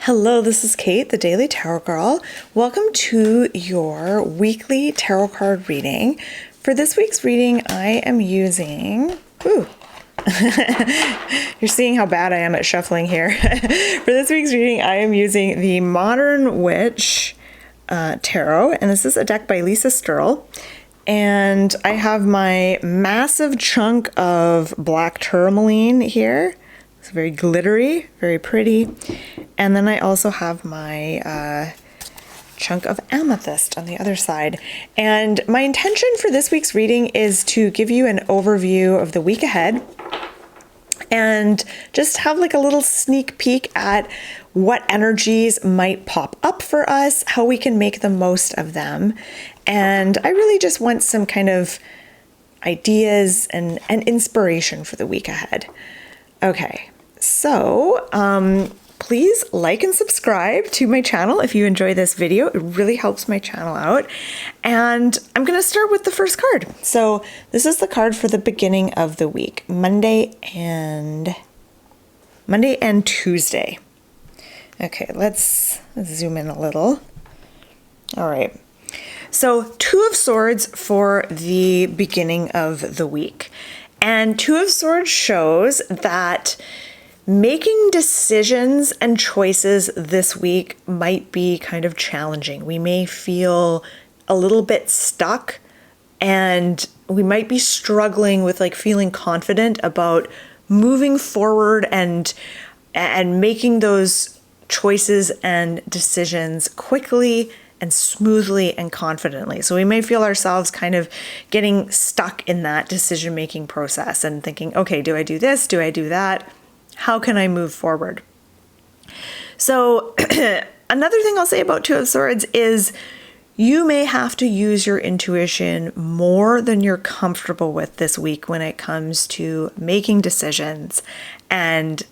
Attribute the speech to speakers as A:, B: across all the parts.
A: Hello, this is Kate, the Daily Tarot Girl. Welcome to your weekly tarot card reading. For this week's reading, I am using... You're seeing how bad I am at shuffling here. For this week's reading, I am using the Modern Witch Tarot, and this is a deck by Lisa Sterle. And I have my massive chunk of black tourmaline here. It's very glittery, very pretty. And then I also have my chunk of amethyst on the other side. And my intention for this week's reading is to give you an overview of the week ahead and just have like a little sneak peek at what energies might pop up for us, how we can make the most of them. And I really just want some kind of ideas and inspiration for the week ahead. Okay, so please like and subscribe to my channel if you enjoy this video. It really helps my channel out. And I'm going to start with the first card. So this is the card for the beginning of the week, Monday and Tuesday. Okay, let's zoom in a little. All right. So Two of Swords for the beginning of the week. And Two of Swords shows that making decisions and choices this week might be kind of challenging. We may feel a little bit stuck and we might be struggling with like feeling confident about moving forward and making those choices and decisions quickly and smoothly and confidently. So we may feel ourselves kind of getting stuck in that decision-making process and thinking, okay, do I do this? Do I do that? How can I move forward? So another thing I'll say about Two of Swords is you may have to use your intuition more than you're comfortable with this week when it comes to making decisions and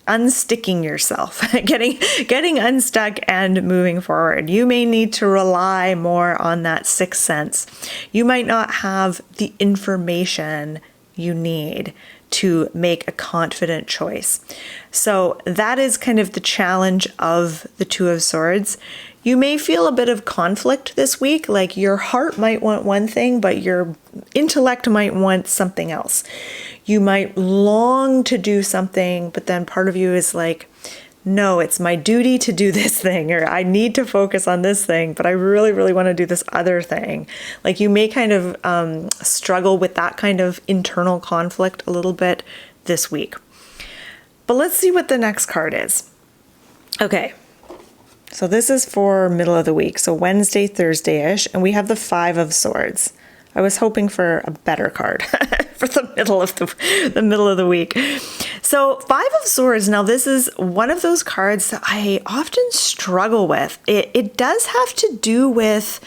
A: unsticking yourself, getting unstuck and moving forward. You may need to rely more on that sixth sense. You might not have the information you need to make a confident choice. So that is kind of the challenge of the Two of Swords. You may feel a bit of conflict this week, like your heart might want one thing, but your intellect might want something else. You might long to do something, but then part of you is like, no, it's my duty to do this thing, or I need to focus on this thing, but I really, really want to do this other thing. Like you may kind of struggle with that kind of internal conflict a little bit this week. But let's see what the next card is. Okay. So this is for middle of the week. So Wednesday, Thursday-ish, and we have the Five of Swords. I was hoping for a better card for the middle of the week. So Five of Swords, now this is one of those cards that I often struggle with. It does have to do with,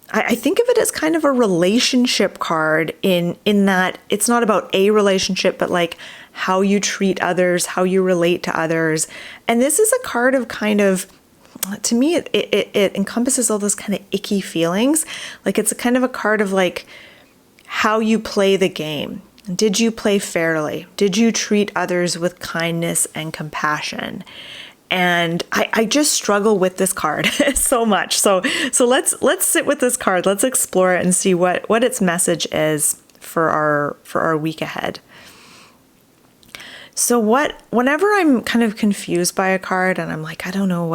A: I think of it as kind of a relationship card in that it's not about a relationship, but like how you treat others, how you relate to others. And this is a card of kind of, to me, it encompasses all those kind of icky feelings. Like it's a kind of a card of like how you play the game. Did you play fairly? Did you treat others with kindness and compassion? And I just struggle with this card so much. So let's sit with this card. Let's explore it and see what its message is for our week ahead. So whenever I'm kind of confused by a card and I'm like, I don't know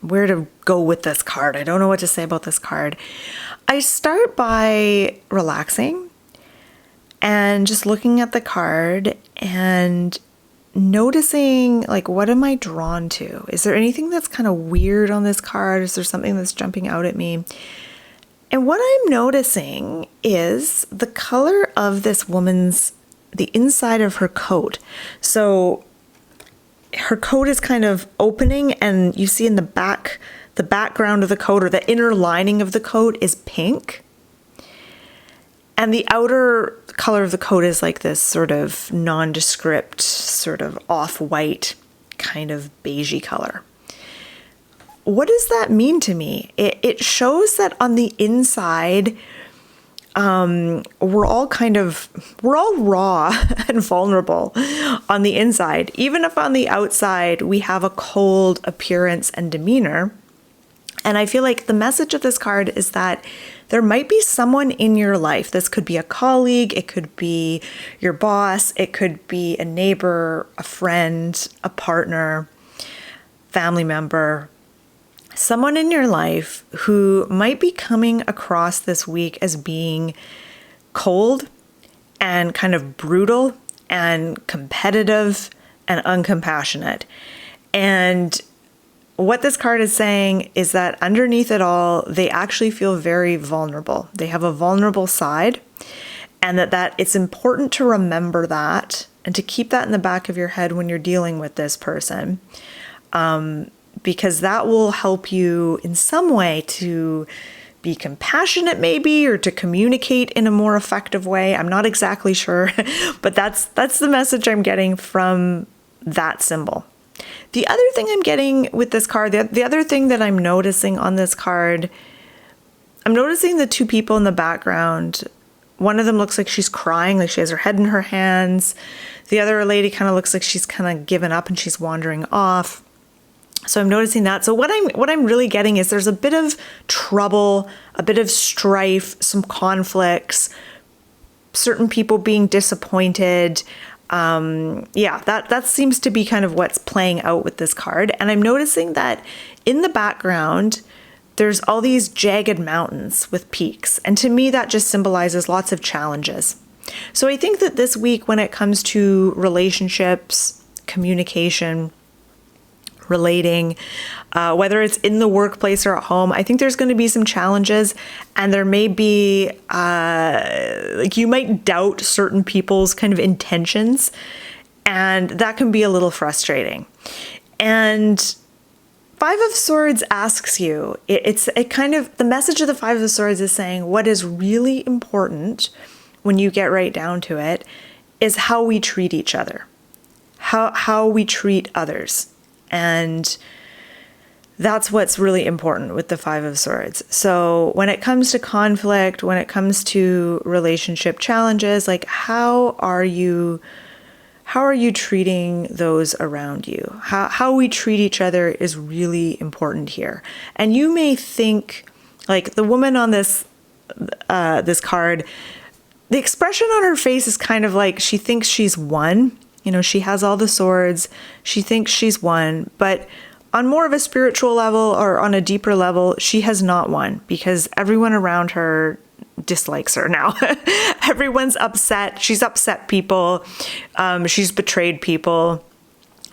A: where to go with this card, I don't know what to say about this card, I start by relaxing and just looking at the card and noticing, like, what am I drawn to? Is there anything that's kind of weird on this card? Is there something that's jumping out at me? And what I'm noticing is the color of this woman's, the inside of her coat. So her coat is kind of opening, and you see in the background of the coat, or the inner lining of the coat, is pink. And the outer color of the coat is like this sort of nondescript, sort of off-white, kind of beigey color. What does that mean to me? It shows that on the inside, we're all raw and vulnerable on the inside. Even if on the outside we have a cold appearance and demeanor. And I feel like the message of this card is that there might be someone in your life. This could be a colleague, it could be your boss, it could be a neighbor, a friend, a partner, family member, someone in your life who might be coming across this week as being cold and kind of brutal and competitive and uncompassionate. And what this card is saying is that underneath it all, they actually feel very vulnerable. They have a vulnerable side, and that it's important to remember that and to keep that in the back of your head when you're dealing with this person, because that will help you in some way to be compassionate maybe, or to communicate in a more effective way. I'm not exactly sure, but that's the message I'm getting from that symbol. The other thing I'm getting with this card, the other thing that I'm noticing on this card, I'm noticing the two people in the background. One of them looks like she's crying, like she has her head in her hands. The other lady kind of looks like she's kind of given up and she's wandering off. So I'm noticing that. So what I'm really getting is there's a bit of trouble, a bit of strife, some conflicts, certain people being disappointed. That seems to be kind of what's playing out with this card. And I'm noticing that in the background, there's all these jagged mountains with peaks. And to me, that just symbolizes lots of challenges. So I think that this week, when it comes to relationships, communication, relating, whether it's in the workplace or at home, I think there's going to be some challenges, and there may be like you might doubt certain people's kind of intentions, and that can be a little frustrating. And Five of Swords asks you, the message of the Five of Swords is saying what is really important when you get right down to it is how we treat each other, how we treat others. And that's what's really important with the Five of Swords. So when it comes to conflict, when it comes to relationship challenges, like how are you treating those around you? How we treat each other is really important here. And you may think, like the woman on this card, the expression on her face is kind of like she thinks she's won. You know, she has all the swords. She thinks she's won. But on more of a spiritual level or on a deeper level, she has not won because everyone around her dislikes her now. Everyone's upset. She's upset people. She's betrayed people.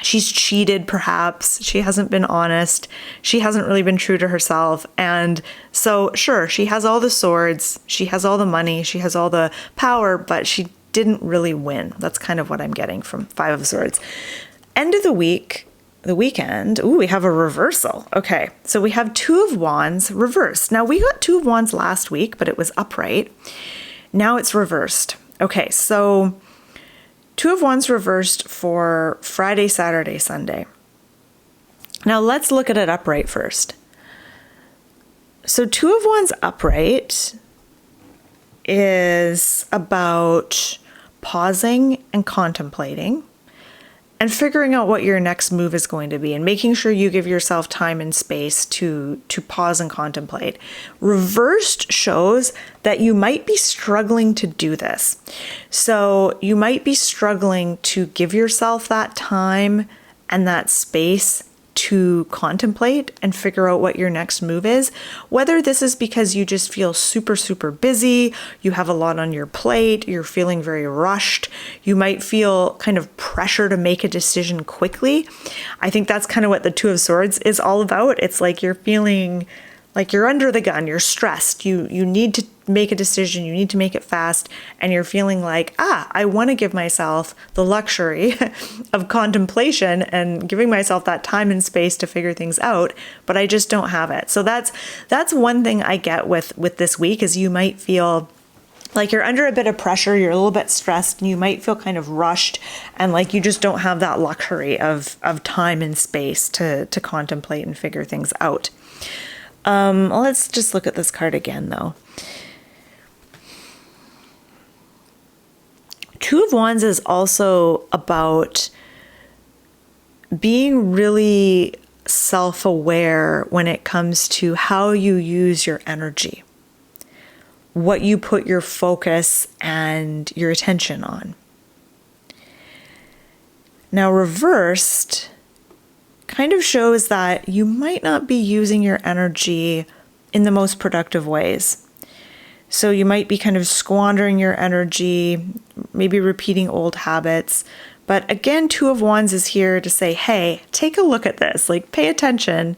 A: She's cheated, perhaps. She hasn't been honest. She hasn't really been true to herself. And so, sure, she has all the swords. She has all the money. She has all the power, but she didn't really win. That's kind of what I'm getting from Five of Swords. End of the week, the weekend. Ooh, we have a reversal. Okay, so we have Two of Wands reversed. Now, we got Two of Wands last week, but it was upright. Now it's reversed. Okay, so Two of Wands reversed for Friday, Saturday, Sunday. Now let's look at it upright first. So Two of Wands upright is about pausing and contemplating and figuring out what your next move is going to be and making sure you give yourself time and space to pause and contemplate. Reversed shows that you might be struggling to do this. So you might be struggling to give yourself that time and that space to contemplate and figure out what your next move is. Whether this is because you just feel super, super busy, you have a lot on your plate, you're feeling very rushed, you might feel kind of pressure to make a decision quickly. I think that's kind of what the Two of Swords is all about. It's like you're feeling like you're under the gun, you're stressed, you need to make a decision, you need to make it fast, and you're feeling like, I want to give myself the luxury of contemplation and giving myself that time and space to figure things out, but I just don't have it. So that's one thing I get with this week is you might feel like you're under a bit of pressure, you're a little bit stressed, and you might feel kind of rushed and like you just don't have that luxury of time and space to contemplate and figure things out. Let's just look at this card again, though. Two of Wands is also about being really self-aware when it comes to how you use your energy, what you put your focus and your attention on. Now, reversed kind of shows that you might not be using your energy in the most productive ways. So you might be kind of squandering your energy, maybe repeating old habits. But again, Two of Wands is here to say, hey, take a look at this. Like, pay attention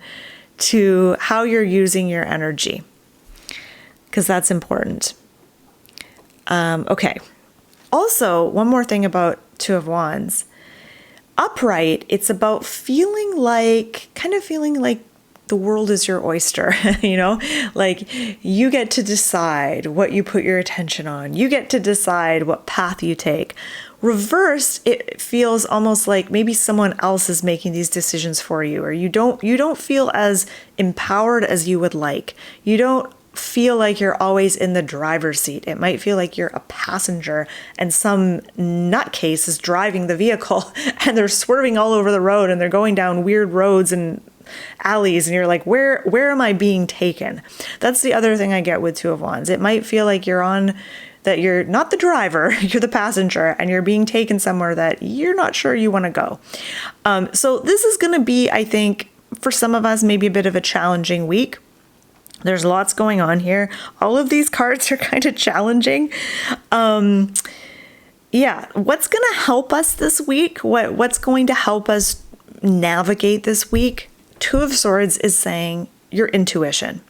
A: to how you're using your energy, because that's important. Okay. Also, one more thing about Two of Wands. Upright, it's about feeling like the world is your oyster, you know, like you get to decide what you put your attention on. You get to decide what path you take. Reversed, it feels almost like maybe someone else is making these decisions for you, or you don't feel as empowered as you would like. You don't feel like you're always in the driver's seat. It might feel like you're a passenger and some nutcase is driving the vehicle and they're swerving all over the road and they're going down weird roads and alleys, and you're like, where am I being taken? That's the other thing I get with Two of Wands. It might feel like you're not the driver, you're the passenger, and you're being taken somewhere that you're not sure you want to go. So this is going to be, I think, for some of us, maybe a bit of a challenging week. There's lots going on here. All of these cards are kind of challenging. Yeah, what's going to help us this week? What's going to help us navigate this week? Two of Swords is saying your intuition,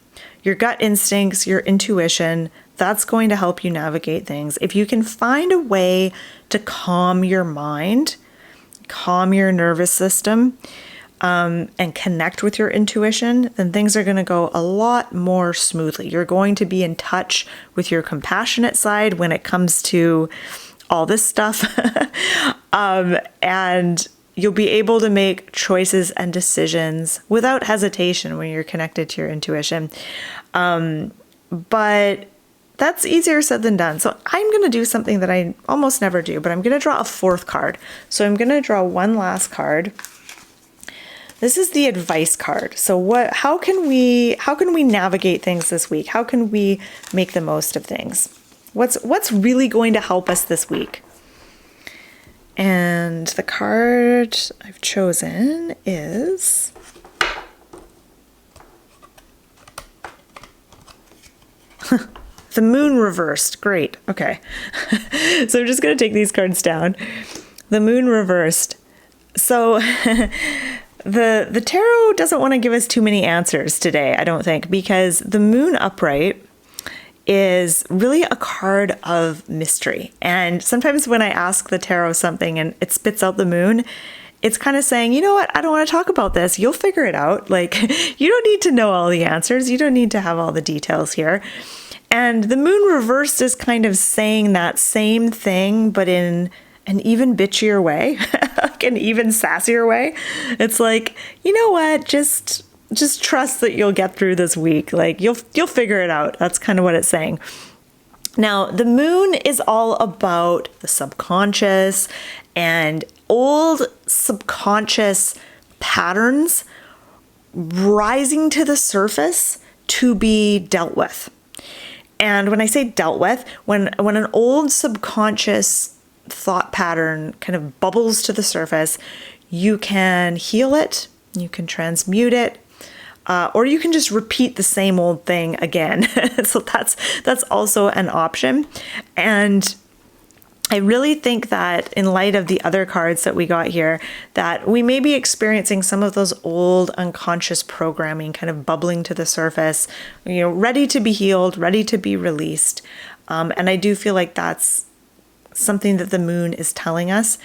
A: your gut instincts, your intuition. That's going to help you navigate things. If you can find a way to calm your mind, calm your nervous system, and connect with your intuition, then things are going to go a lot more smoothly. You're going to be in touch with your compassionate side when it comes to all this stuff. And you'll be able to make choices and decisions without hesitation when you're connected to your intuition. But that's easier said than done. So I'm going to do something that I almost never do, but I'm going to draw a fourth card. So I'm going to draw one last card. This is the advice card. So how can we navigate things this week? How can we make the most of things? What's really going to help us this week? And the card I've chosen is the Moon reversed. Great. Okay. So I'm just going to take these cards down. The Moon reversed. So the tarot doesn't want to give us too many answers today, I don't think, because the Moon upright is really a card of mystery. And sometimes when I ask the tarot something and it spits out the moon, it's kind of saying, you know what, I don't want to talk about this. You'll figure it out. Like, you don't need to know all the answers. You don't need to have all the details here. And the Moon reversed is kind of saying that same thing, but in an even bitchier way, like an even sassier way. It's like, you know what, just trust that you'll get through this week. Like, you'll figure it out. That's kind of what it's saying. Now, the Moon is all about the subconscious and old subconscious patterns rising to the surface to be dealt with. And when I say dealt with, when an old subconscious thought pattern kind of bubbles to the surface, you can heal it, you can transmute it, or you can just repeat the same old thing again. So that's also an option. And I really think that in light of the other cards that we got here, that we may be experiencing some of those old unconscious programming kind of bubbling to the surface, ready to be healed, ready to be released. And I do feel like that's something that the Moon is telling us.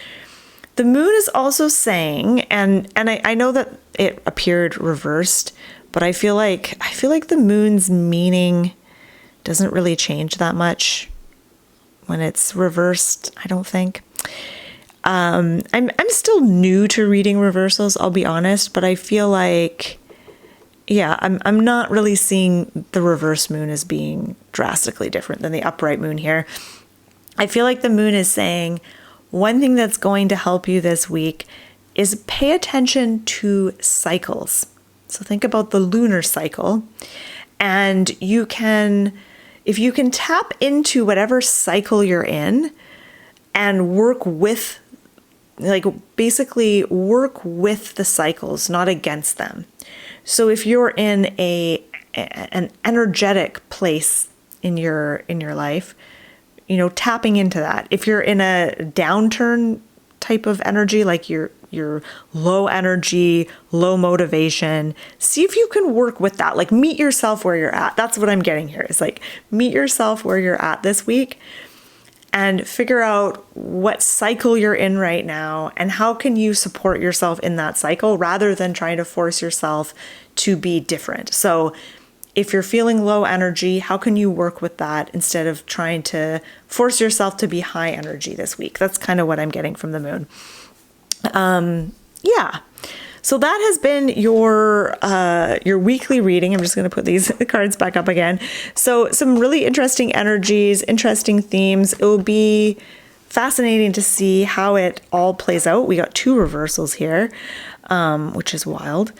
A: The Moon is also saying, and I know that it appeared reversed, but I feel like the Moon's meaning doesn't really change that much when it's reversed, I don't think. I'm still new to reading reversals, I'll be honest, but I feel like, yeah, I'm not really seeing the reverse moon as being drastically different than the upright moon here. I feel like the moon is saying one thing that's going to help you this week is pay attention to cycles. So think about the lunar cycle, and if you can tap into whatever cycle you're in and work with, basically work with the cycles, not against them. So if you're in an energetic place in your life, tapping into that. If you're in a downturn type of energy, like you're low energy, low motivation, see if you can work with that. Like, meet yourself where you're at. That's what I'm getting here, is like, meet yourself where you're at this week and figure out what cycle you're in right now and how can you support yourself in that cycle rather than trying to force yourself to be different. So if you're feeling low energy, how can you work with that instead of trying to force yourself to be high energy this week? That's kind of what I'm getting from the moon. Yeah. So that has been your weekly reading. I'm just going to put these cards back up again. So some really interesting energies, interesting themes. It will be fascinating to see how it all plays out. We got 2 reversals here, which is wild.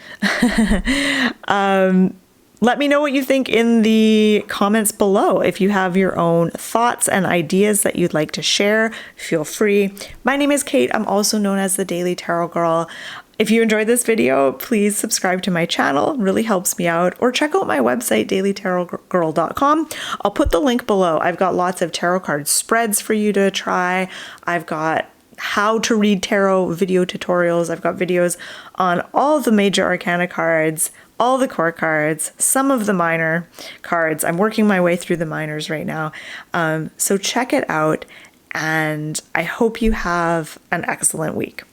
A: Let me know what you think in the comments below. If you have your own thoughts and ideas that you'd like to share, feel free. My name is Kate. I'm also known as the Daily Tarot Girl. If you enjoyed this video, please subscribe to my channel. It really helps me out. Or check out my website, dailytarotgirl.com. I'll put the link below. I've got lots of tarot card spreads for you to try. I've got how to read tarot video tutorials. I've got videos on all the major arcana cards, all the core cards, some of the minor cards. I'm working my way through the minors right now. So check it out, and I hope you have an excellent week.